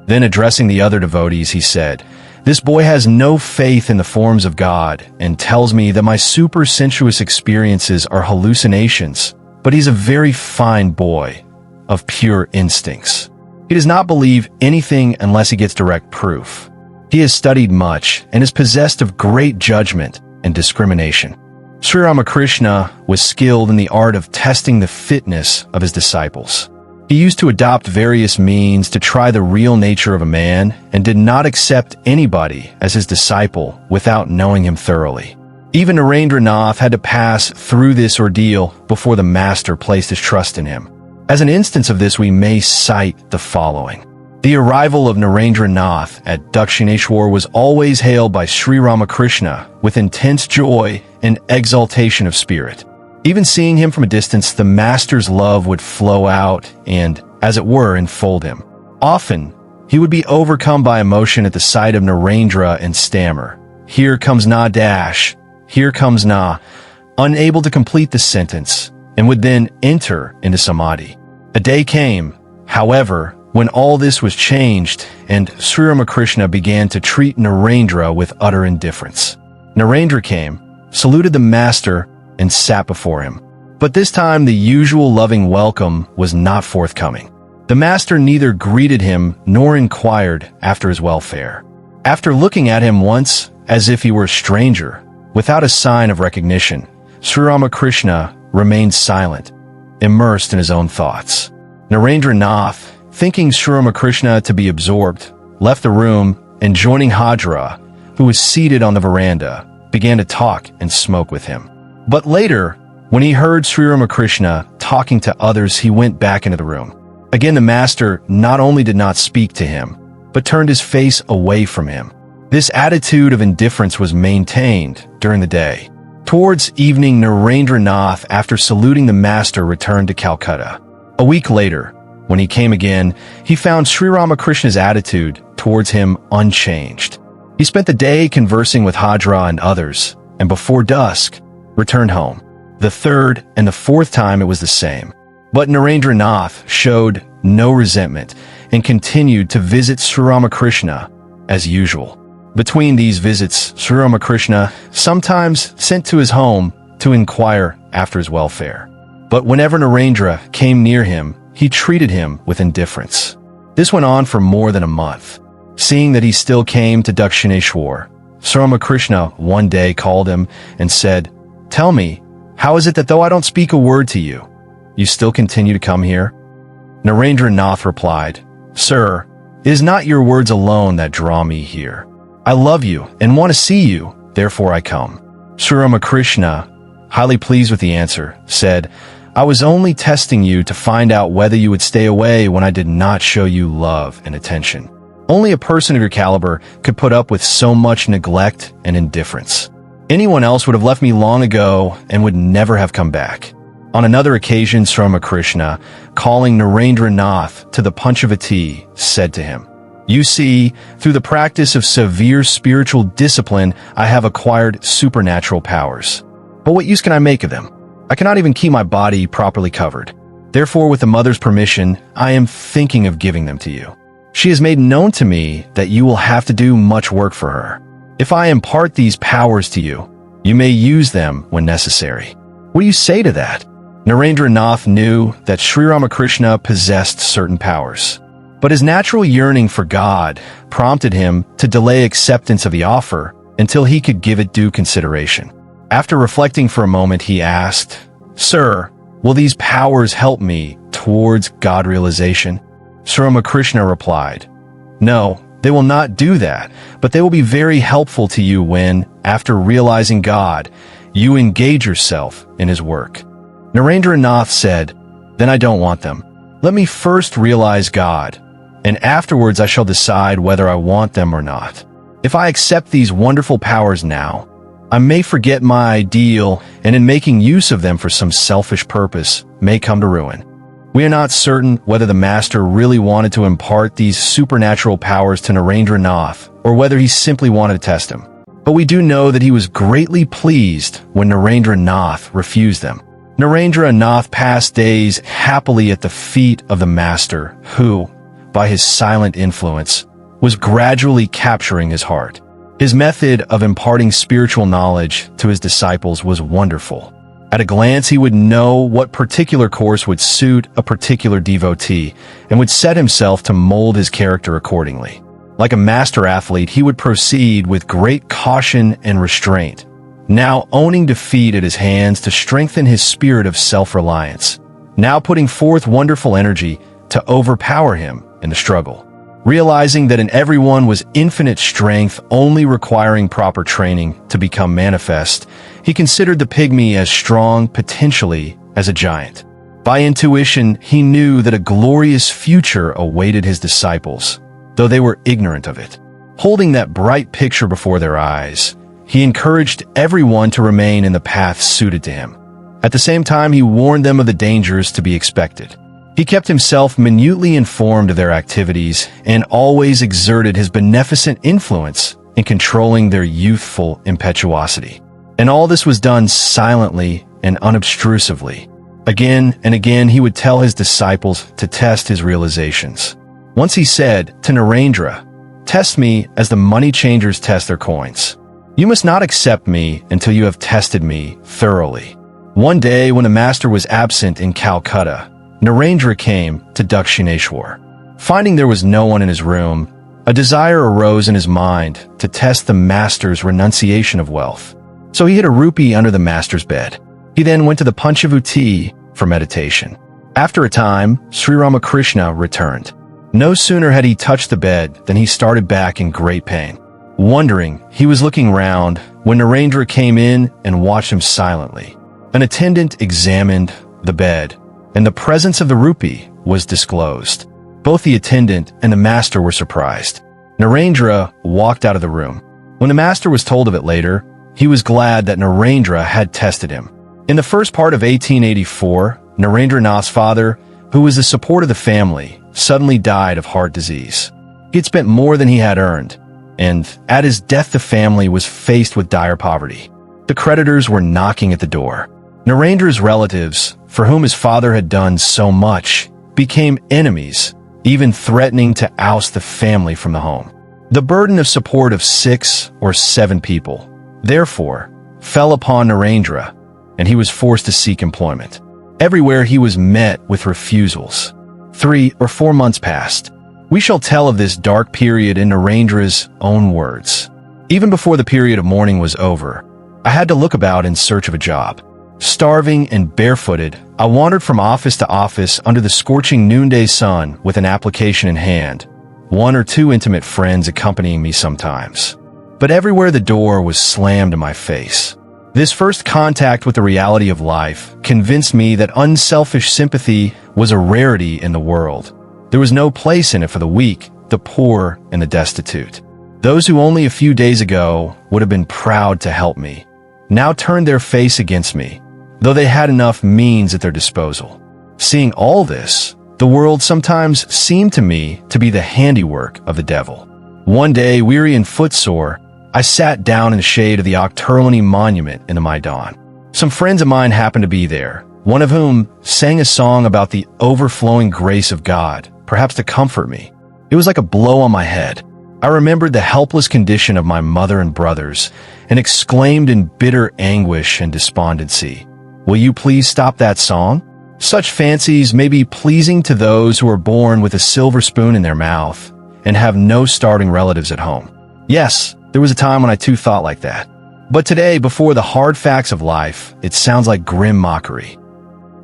Then addressing the other devotees, he said, "This boy has no faith in the forms of God and tells me that my supersensuous experiences are hallucinations, but he's a very fine boy. of pure instincts. He does not believe anything unless he gets direct proof. He has studied much and is possessed of great judgment and discrimination. Sri Ramakrishna was skilled in the art of testing the fitness of his disciples. He used to adopt various means to try the real nature of a man and did not accept anybody as his disciple without knowing him thoroughly. Even Narendra Nath had to pass through this ordeal before the master placed his trust in him. As an instance of this, we may cite the following. The arrival of Narendra Nath at Dakshineshwar was always hailed by Sri Ramakrishna with intense joy and exaltation of spirit. Even seeing him from a distance, the master's love would flow out and, as it were, enfold him. Often, he would be overcome by emotion at the sight of Narendra and stammer, "Here comes Na dash, here comes Na," unable to complete the sentence, and would then enter into samadhi. A day came, however, when all this was changed and Sri Ramakrishna began to treat Narendra with utter indifference. Narendra came, saluted the master, and sat before him. But this time the usual loving welcome was not forthcoming. The master neither greeted him nor inquired after his welfare. After looking at him once as if he were a stranger, without a sign of recognition, Sri Ramakrishna remained silent, immersed in his own thoughts. Narendra Nath, thinking Sri Ramakrishna to be absorbed, left the room and joining Hajra, who was seated on the veranda, began to talk and smoke with him. But later, when he heard Sri Ramakrishna talking to others, he went back into the room. Again, the master not only did not speak to him, but turned his face away from him. This attitude of indifference was maintained during the day. Towards evening, Narendra Nath, after saluting the master, returned to Calcutta. A week later, when he came again, he found Sri Ramakrishna's attitude towards him unchanged. He spent the day conversing with Hajra and others, and before dusk, returned home. The third and the fourth time it was the same. But Narendra Nath showed no resentment and continued to visit Sri Ramakrishna as usual. Between these visits, Sri Ramakrishna sometimes sent to his home to inquire after his welfare. But whenever Narendra came near him, he treated him with indifference. This went on for more than a month. Seeing that he still came to Dakshineshwar, Sri Ramakrishna one day called him and said, "Tell me, how is it that though I don't speak a word to you, you still continue to come here?" Narendra Nath replied, "Sir, it is not your words alone that draw me here. I love you and want to see you, therefore I come." Sri Ramakrishna, highly pleased with the answer, said, "I was only testing you to find out whether you would stay away when I did not show you love and attention. Only a person of your caliber could put up with so much neglect and indifference. Anyone else would have left me long ago and would never have come back." On another occasion, Sri Ramakrishna, calling Narendra Nath to the punch of a tea, said to him, "You see, through the practice of severe spiritual discipline, I have acquired supernatural powers. But what use can I make of them? I cannot even keep my body properly covered. Therefore, with the mother's permission, I am thinking of giving them to you. She has made known to me that you will have to do much work for her. If I impart these powers to you, you may use them when necessary. What do you say to that?" Narendra Nath knew that Sri Ramakrishna possessed certain powers, but his natural yearning for God prompted him to delay acceptance of the offer until he could give it due consideration. After reflecting for a moment, he asked, "Sir, will these powers help me towards God realization?" Sri Ramakrishna replied, "No, they will not do that, but they will be very helpful to you when, after realizing God, you engage yourself in his work." Narendra Nath said, "Then I don't want them. Let me first realize God, and afterwards I shall decide whether I want them or not. If I accept these wonderful powers now, I may forget my ideal, and in making use of them for some selfish purpose, may come to ruin." We are not certain whether the master really wanted to impart these supernatural powers to Narendra Nath, or whether he simply wanted to test him. But we do know that he was greatly pleased when Narendra Nath refused them. Narendra Nath passed days happily at the feet of the master, who, by his silent influence, was gradually capturing his heart. His method of imparting spiritual knowledge to his disciples was wonderful. At a glance, he would know what particular course would suit a particular devotee and would set himself to mold his character accordingly. Like a master athlete, he would proceed with great caution and restraint, now owning defeat at his hands to strengthen his spirit of self-reliance, now putting forth wonderful energy to overpower him in the struggle. Realizing that in everyone was infinite strength only requiring proper training to become manifest, he considered the pygmy as strong potentially as a giant. By intuition, he knew that a glorious future awaited his disciples, though they were ignorant of it. Holding that bright picture before their eyes, he encouraged everyone to remain in the path suited to him. At the same time, he warned them of the dangers to be expected. He kept himself minutely informed of their activities and always exerted his beneficent influence in controlling their youthful impetuosity. And all this was done silently and unobtrusively. Again and again he would tell his disciples to test his realizations. Once he said to Narendra, "Test me as the money changers test their coins. You must not accept me until you have tested me thoroughly." One day when the master was absent in Calcutta, Narendra came to Dakshineshwar. Finding there was no one in his room, a desire arose in his mind to test the master's renunciation of wealth. So he hid a rupee under the master's bed. He then went to the Panchavuti for meditation. After a time, Sri Ramakrishna returned. No sooner had he touched the bed than he started back in great pain. Wondering, he was looking round when Narendra came in and watched him silently. An attendant examined the bed, and the presence of the rupee was disclosed. Both the attendant and the master were surprised. Narendra walked out of the room. When the master was told of it later, he was glad that Narendra had tested him. In the first part of 1884, Narendra Nath's father, who was the support of the family, suddenly died of heart disease. He had spent more than he had earned, and at his death the family was faced with dire poverty. The creditors were knocking at the door. Narendra's relatives, for whom his father had done so much, became enemies, even threatening to oust the family from the home. The burden of support of 6 or 7 people, therefore, fell upon Narendra, and he was forced to seek employment. Everywhere he was met with refusals. 3 or 4 months passed. We shall tell of this dark period in Narendra's own words. Even before the period of mourning was over, I had to look about in search of a job. Starving and barefooted, I wandered from office to office under the scorching noonday sun with an application in hand, 1 or 2 intimate friends accompanying me sometimes. But everywhere the door was slammed in my face. This first contact with the reality of life convinced me that unselfish sympathy was a rarity in the world. There was no place in it for the weak, the poor, and the destitute. Those who only a few days ago would have been proud to help me, now turned their face against me, though they had enough means at their disposal. Seeing all this, the world sometimes seemed to me to be the handiwork of the devil. One day, weary and footsore, I sat down in the shade of the Okturlani monument in the Maidan. Some friends of mine happened to be there, one of whom sang a song about the overflowing grace of God, perhaps to comfort me. It was like a blow on my head. I remembered the helpless condition of my mother and brothers and exclaimed in bitter anguish and despondency, "Will you please stop that song? Such fancies may be pleasing to those who are born with a silver spoon in their mouth and have no starving relatives at home." Yes, there was a time when I too thought like that. But today, before the hard facts of life, it sounds like grim mockery.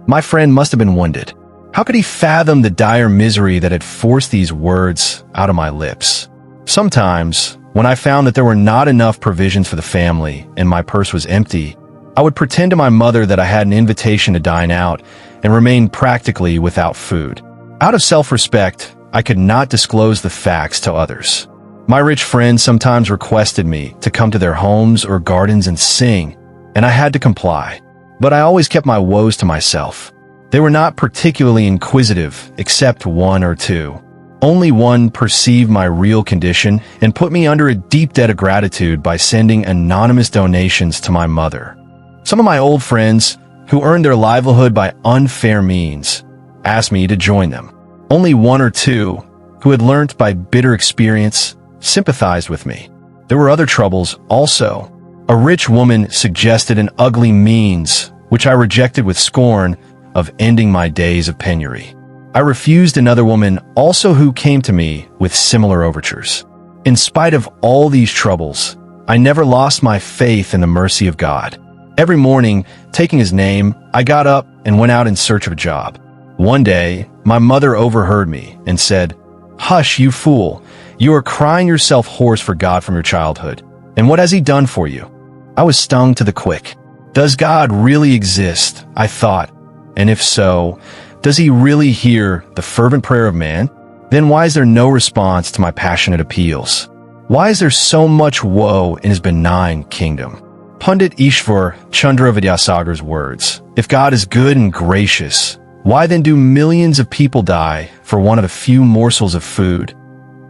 My friend must have been wounded. How could he fathom the dire misery that had forced these words out of my lips? Sometimes, when I found that there were not enough provisions for the family and my purse was empty, I would pretend to my mother that I had an invitation to dine out and remain practically without food. Out of self-respect, I could not disclose the facts to others. My rich friends sometimes requested me to come to their homes or gardens and sing, and I had to comply. But I always kept my woes to myself. They were not particularly inquisitive, except 1 or 2. Only one perceived my real condition and put me under a deep debt of gratitude by sending anonymous donations to my mother. Some of my old friends, who earned their livelihood by unfair means, asked me to join them. Only 1 or 2, who had learnt by bitter experience, sympathized with me. There were other troubles also. A rich woman suggested an ugly means which I rejected with scorn, of ending my days of penury. I refused another woman also who came to me with similar overtures. In spite of all these troubles, I never lost my faith in the mercy of God. Every morning, taking his name, I got up and went out in search of a job. One day, my mother overheard me and said, "Hush, you fool. You are crying yourself hoarse for God from your childhood. And what has he done for you?" I was stung to the quick. Does God really exist? I thought. And if so, does he really hear the fervent prayer of man? Then why is there no response to my passionate appeals? Why is there so much woe in his benign kingdom? Pundit Ishvar Chandra Vidyasagar's words, "If God is good and gracious, why then do millions of people die for one of the few morsels of food?"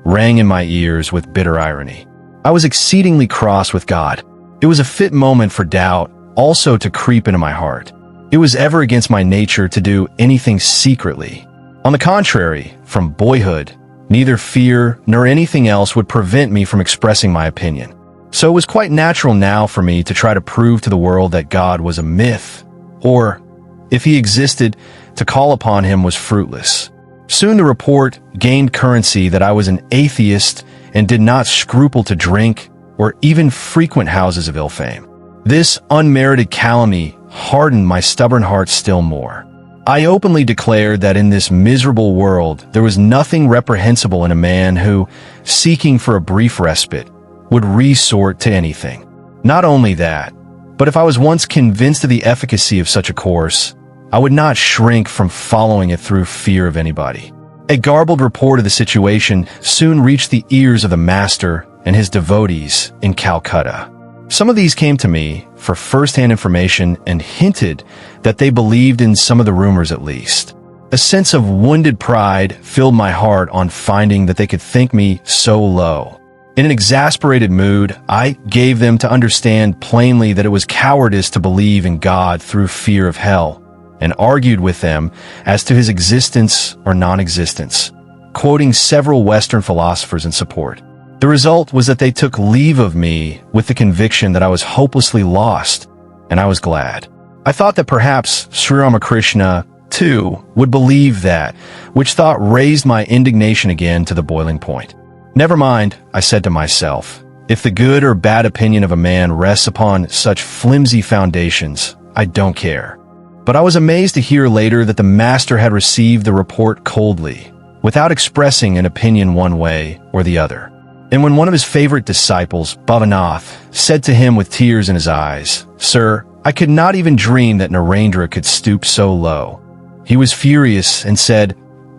rang in my ears with bitter irony. I was exceedingly cross with God. It was a fit moment for doubt also to creep into my heart. It was ever against my nature to do anything secretly. On the contrary, from boyhood, neither fear nor anything else would prevent me from expressing my opinion. So it was quite natural now for me to try to prove to the world that God was a myth, or, if he existed, to call upon him was fruitless. Soon the report gained currency that I was an atheist and did not scruple to drink or even frequent houses of ill fame. This unmerited calumny hardened my stubborn heart still more. I openly declared that in this miserable world there was nothing reprehensible in a man who, seeking for a brief respite, would resort to anything. Not only that, but if I was once convinced of the efficacy of such a course, I would not shrink from following it through fear of anybody. A garbled report of the situation soon reached the ears of the master and his devotees in Calcutta. Some of these came to me for first-hand information and hinted that they believed in some of the rumors at least. A sense of wounded pride filled my heart on finding that they could think me so low. In an exasperated mood, I gave them to understand plainly that it was cowardice to believe in God through fear of hell, and argued with them as to his existence or non-existence, quoting several Western philosophers in support. The result was that they took leave of me with the conviction that I was hopelessly lost, and I was glad. I thought that perhaps Sri Ramakrishna, too, would believe that, which thought raised my indignation again to the boiling point. Never mind, I said to myself, if the good or bad opinion of a man rests upon such flimsy foundations, I don't care. But I was amazed to hear later that the master had received the report coldly, without expressing an opinion one way or the other. And when one of his favorite disciples, Bhavanath, said to him with tears in his eyes, "Sir, I could not even dream that Narendra could stoop so low," he was furious and said,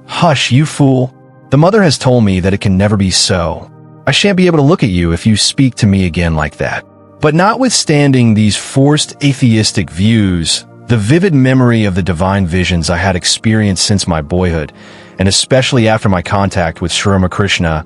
"Hush, you fool. The mother has told me that it can never be so. I shan't be able to look at you if you speak to me again like that." But notwithstanding these forced atheistic views, the vivid memory of the divine visions I had experienced since my boyhood, and especially after my contact with Sri Ramakrishna,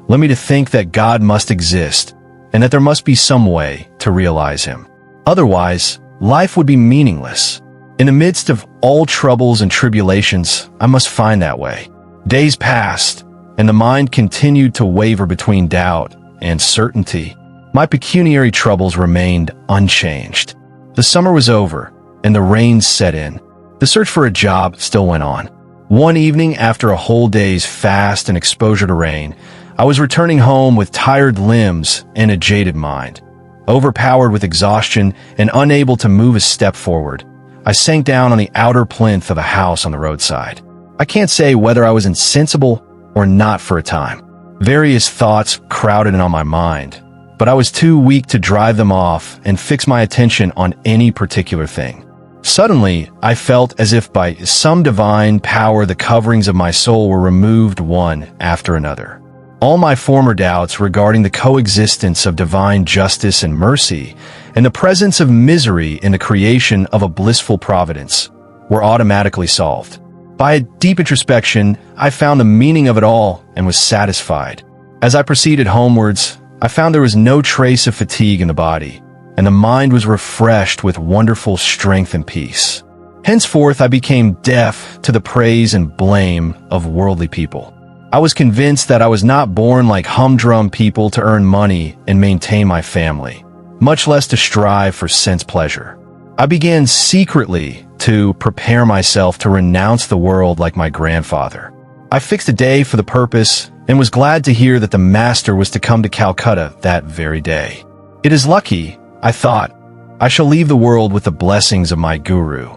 led me to think that God must exist, and that there must be some way to realize him. Otherwise, life would be meaningless. In the midst of all troubles and tribulations, I must find that way. Days passed, and the mind continued to waver between doubt and certainty. My pecuniary troubles remained unchanged. The summer was over, and the rains set in. The search for a job still went on. One evening, after a whole day's fast and exposure to rain, I was returning home with tired limbs and a jaded mind. Overpowered with exhaustion and unable to move a step forward, I sank down on the outer plinth of a house on the roadside. I can't say whether I was insensible or not for a time. Various thoughts crowded in on my mind, but I was too weak to drive them off and fix my attention on any particular thing. Suddenly, I felt as if by some divine power the coverings of my soul were removed one after another. All my former doubts regarding the coexistence of divine justice and mercy and the presence of misery in the creation of a blissful providence were automatically solved. By a deep introspection, I found the meaning of it all and was satisfied. As I proceeded homewards, I found there was no trace of fatigue in the body, and the mind was refreshed with wonderful strength and peace. Henceforth, I became deaf to the praise and blame of worldly people. I was convinced that I was not born like humdrum people to earn money and maintain my family, much less to strive for sense pleasure. I began secretly to prepare myself to renounce the world like my grandfather. I fixed a day for the purpose and was glad to hear that the master was to come to Calcutta that very day. It is lucky, I thought. I shall leave the world with the blessings of my guru.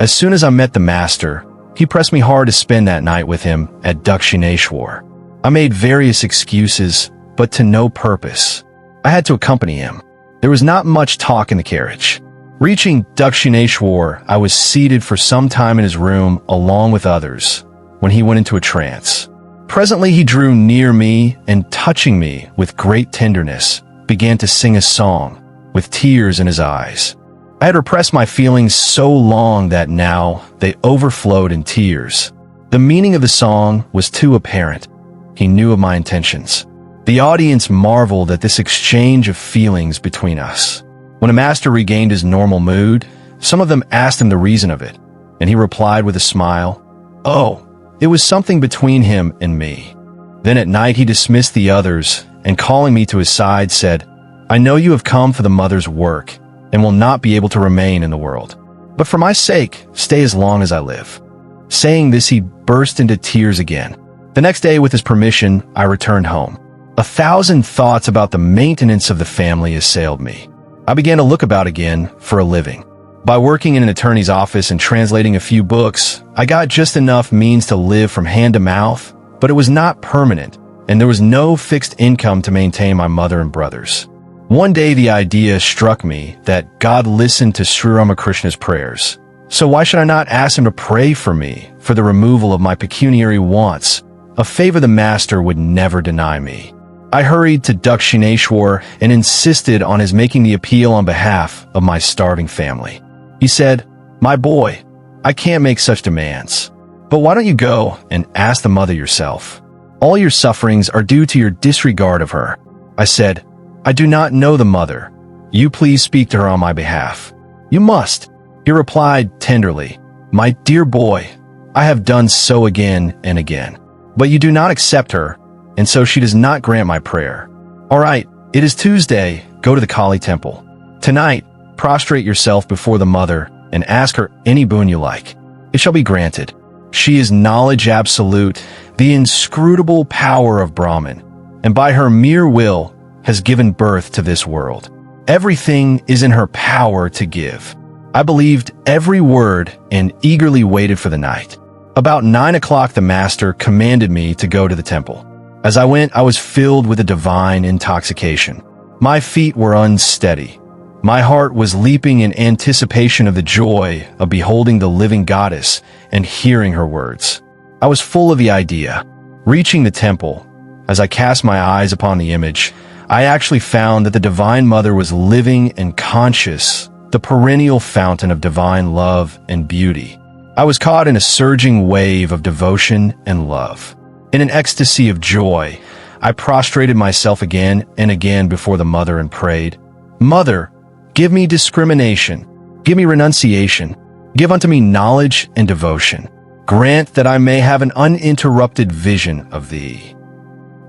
As soon as I met the master, he pressed me hard to spend that night with him at Dakshineshwar. I made various excuses, but to no purpose. I had to accompany him. There was not much talk in the carriage. Reaching Dakshineshwar, I was seated for some time in his room along with others when he went into a trance. Presently he drew near me and, touching me with great tenderness, began to sing a song with tears in his eyes. I had repressed my feelings so long that now they overflowed in tears. The meaning of the song was too apparent. He knew of my intentions. The audience marveled at this exchange of feelings between us. When a master regained his normal mood, some of them asked him the reason of it, and he replied with a smile, "Oh, it was something between him and me." Then at night he dismissed the others, and calling me to his side said, "I know you have come for the mother's work, and will not be able to remain in the world. But for my sake, stay as long as I live." Saying this, he burst into tears again. The next day, with his permission, I returned home. 1,000 thoughts about the maintenance of the family assailed me. I began to look about again for a living. By working in an attorney's office and translating a few books, I got just enough means to live from hand to mouth, but it was not permanent, and there was no fixed income to maintain my mother and brothers. One day the idea struck me that God listened to Sri Ramakrishna's prayers. So why should I not ask him to pray for me for the removal of my pecuniary wants, a favor the master would never deny me? I hurried to Dakshineshwar and insisted on his making the appeal on behalf of my starving family. He said, "My boy, I can't make such demands. But why don't you go and ask the mother yourself? All your sufferings are due to your disregard of her." I said, "I do not know the mother. You please speak to her on my behalf." "You must." He replied tenderly, "My dear boy, I have done so again and again. But you do not accept her, and so she does not grant my prayer. All right, it is Tuesday. Go to the Kali temple. Tonight, prostrate yourself before the mother and ask her any boon you like. It shall be granted. She is knowledge absolute, the inscrutable power of Brahman, and by her mere will has given birth to this world. Everything is in her power to give." I believed every word and eagerly waited for the night. About 9 o'clock, the master commanded me to go to the temple. As I went, I was filled with a divine intoxication. My feet were unsteady. My heart was leaping in anticipation of the joy of beholding the living goddess and hearing her words. I was full of the idea. Reaching the temple, as I cast my eyes upon the image, I actually found that the Divine Mother was living and conscious, the perennial fountain of divine love and beauty. I was caught in a surging wave of devotion and love. In an ecstasy of joy, I prostrated myself again and again before the mother and prayed, "Mother, give me discrimination, give me renunciation, give unto me knowledge and devotion. Grant that I may have an uninterrupted vision of thee."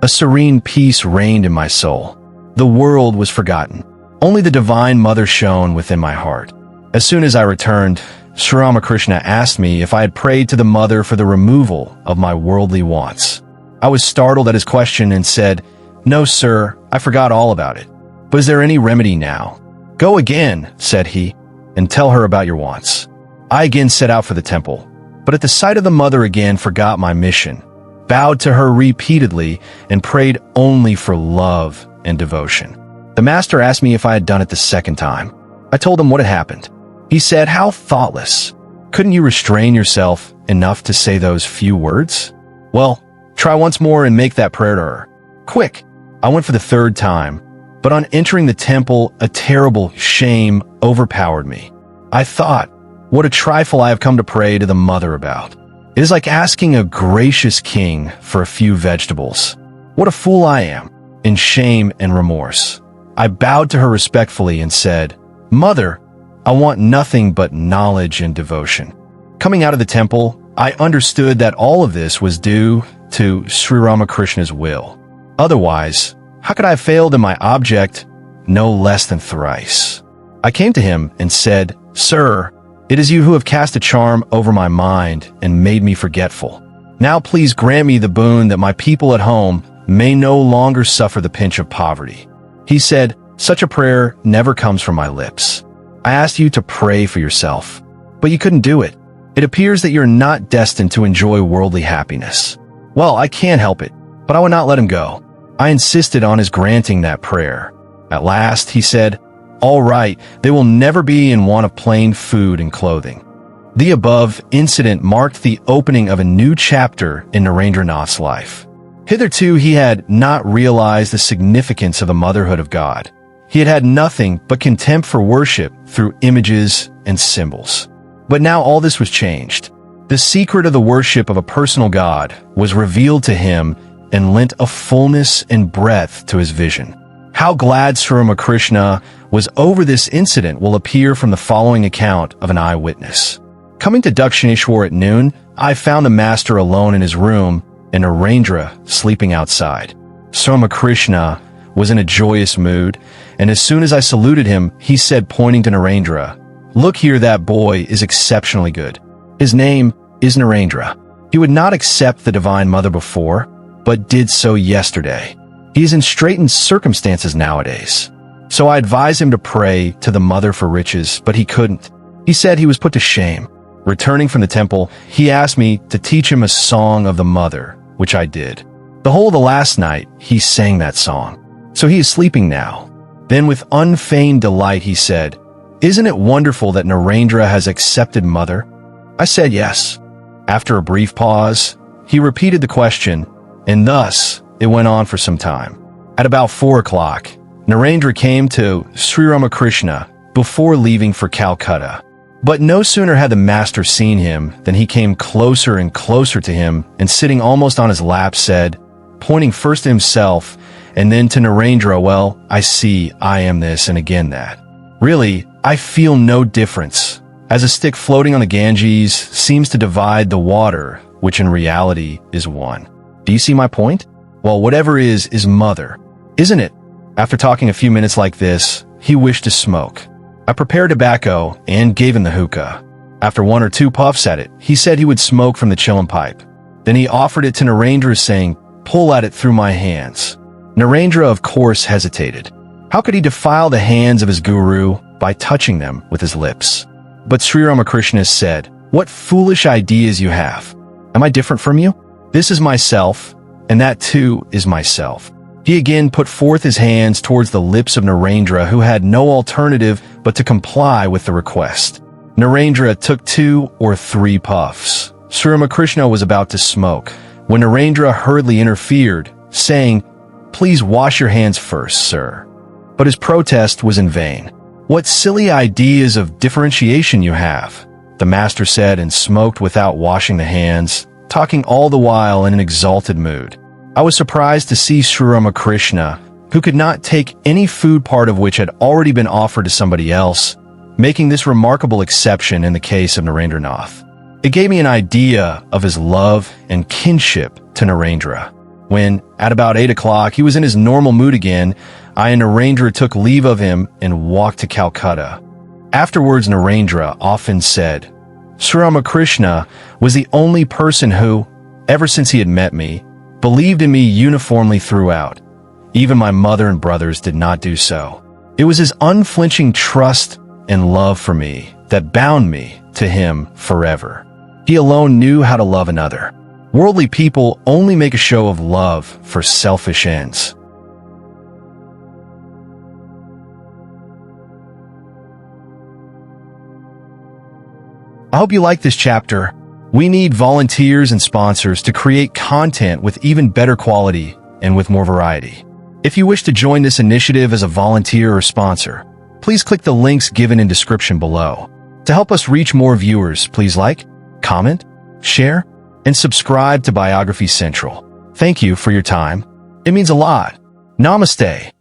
A serene peace reigned in my soul. The world was forgotten. Only the Divine Mother shone within my heart. As soon as I returned, Sri Ramakrishna asked me if I had prayed to the mother for the removal of my worldly wants. I was startled at his question and said, "No, sir, I forgot all about it. But is there any remedy now?" "Go again," said he, "and tell her about your wants." I again set out for the temple, but at the sight of the mother again forgot my mission, bowed to her repeatedly, and prayed only for love and devotion. The master asked me if I had done it the second time. I told him what had happened. He said, "How thoughtless. Couldn't you restrain yourself enough to say those few words? Well, try once more and make that prayer to her. Quick." I went for the third time, but on entering the temple, a terrible shame overpowered me. I thought, what a trifle I have come to pray to the mother about. It is like asking a gracious king for a few vegetables. What a fool I am, in shame and remorse. I bowed to her respectfully and said, "Mother, I want nothing but knowledge and devotion." Coming out of the temple, I understood that all of this was due to Sri Ramakrishna's will. Otherwise, how could I have failed in my object no less than thrice? I came to him and said, "Sir, it is you who have cast a charm over my mind and made me forgetful. Now please grant me the boon that my people at home may no longer suffer the pinch of poverty." He said, "Such a prayer never comes from my lips. I asked you to pray for yourself, but you couldn't do it. It appears that you're not destined to enjoy worldly happiness. Well, I can't help it, but I would not let him go. I insisted on his granting that prayer. At last, he said, 'All right, they will never be in want of plain food and clothing.'" The above incident marked the opening of a new chapter in Narendra Nath's life. Hitherto, he had not realized the significance of the motherhood of God. He had had nothing but contempt for worship through images and symbols. But now all this was changed. The secret of the worship of a personal God was revealed to him and lent a fullness and breadth to his vision. How glad Sri Ramakrishna was over this incident will appear from the following account of an eyewitness. "Coming to Dakshineshwar at noon, I found the master alone in his room and Narendra sleeping outside. Sri Ramakrishna was in a joyous mood, and as soon as I saluted him, he said, pointing to Narendra, 'Look here, that boy is exceptionally good. His name is Narendra. He would not accept the Divine Mother before, but did so yesterday. He is in straitened circumstances nowadays. So I advised him to pray to the Mother for riches, but he couldn't. He said he was put to shame. Returning from the temple, he asked me to teach him a song of the Mother, which I did. The whole of the last night, he sang that song. So he is sleeping now.' Then with unfeigned delight, he said, 'Isn't it wonderful that Narendra has accepted Mother?' I said yes. After a brief pause, he repeated the question, and thus it went on for some time. At about 4 o'clock, Narendra came to Sri Ramakrishna before leaving for Calcutta. But no sooner had the master seen him than he came closer and closer to him and sitting almost on his lap said, pointing first to himself and then to Narendra, 'Well, I see I am this and again that. Really, I feel no difference, as a stick floating on the Ganges seems to divide the water, which in reality is one. Do you see my point? Well, whatever is Mother, isn't it?' After talking a few minutes like this, he wished to smoke. I prepared tobacco and gave him the hookah. After 1 or 2 puffs at it, he said he would smoke from the chillum pipe. Then he offered it to Narendra, saying, 'Pull at it through my hands.' Narendra, of course, hesitated. How could he defile the hands of his guru by touching them with his lips? But Sri Ramakrishna said, 'What foolish ideas you have. Am I different from you? This is myself, and that too is myself.' He again put forth his hands towards the lips of Narendra, who had no alternative but to comply with the request. Narendra took 2 or 3 puffs. Sri Ramakrishna was about to smoke, when Narendra hurriedly interfered, saying, 'Please wash your hands first, sir.' But his protest was in vain. 'What silly ideas of differentiation you have,' the master said, and smoked without washing the hands, talking all the while in an exalted mood. I was surprised to see Sri Ramakrishna, who could not take any food, part of which had already been offered to somebody else, making this remarkable exception in the case of Narendra Nath. It gave me an idea of his love and kinship to Narendra. When, at about 8 o'clock, he was in his normal mood again, I and Narendra took leave of him and walked to Calcutta. Afterwards, Narendra often said, 'Sri Ramakrishna was the only person who, ever since he had met me, believed in me uniformly throughout. Even my mother and brothers did not do so. It was his unflinching trust and love for me that bound me to him forever. He alone knew how to love another. Worldly people only make a show of love for selfish ends.'" I hope you like this chapter. We need volunteers and sponsors to create content with even better quality and with more variety. If you wish to join this initiative as a volunteer or sponsor, please click the links given in description below. To help us reach more viewers, please like, comment, share, and subscribe to Biography Central. Thank you for your time. It means a lot. Namaste.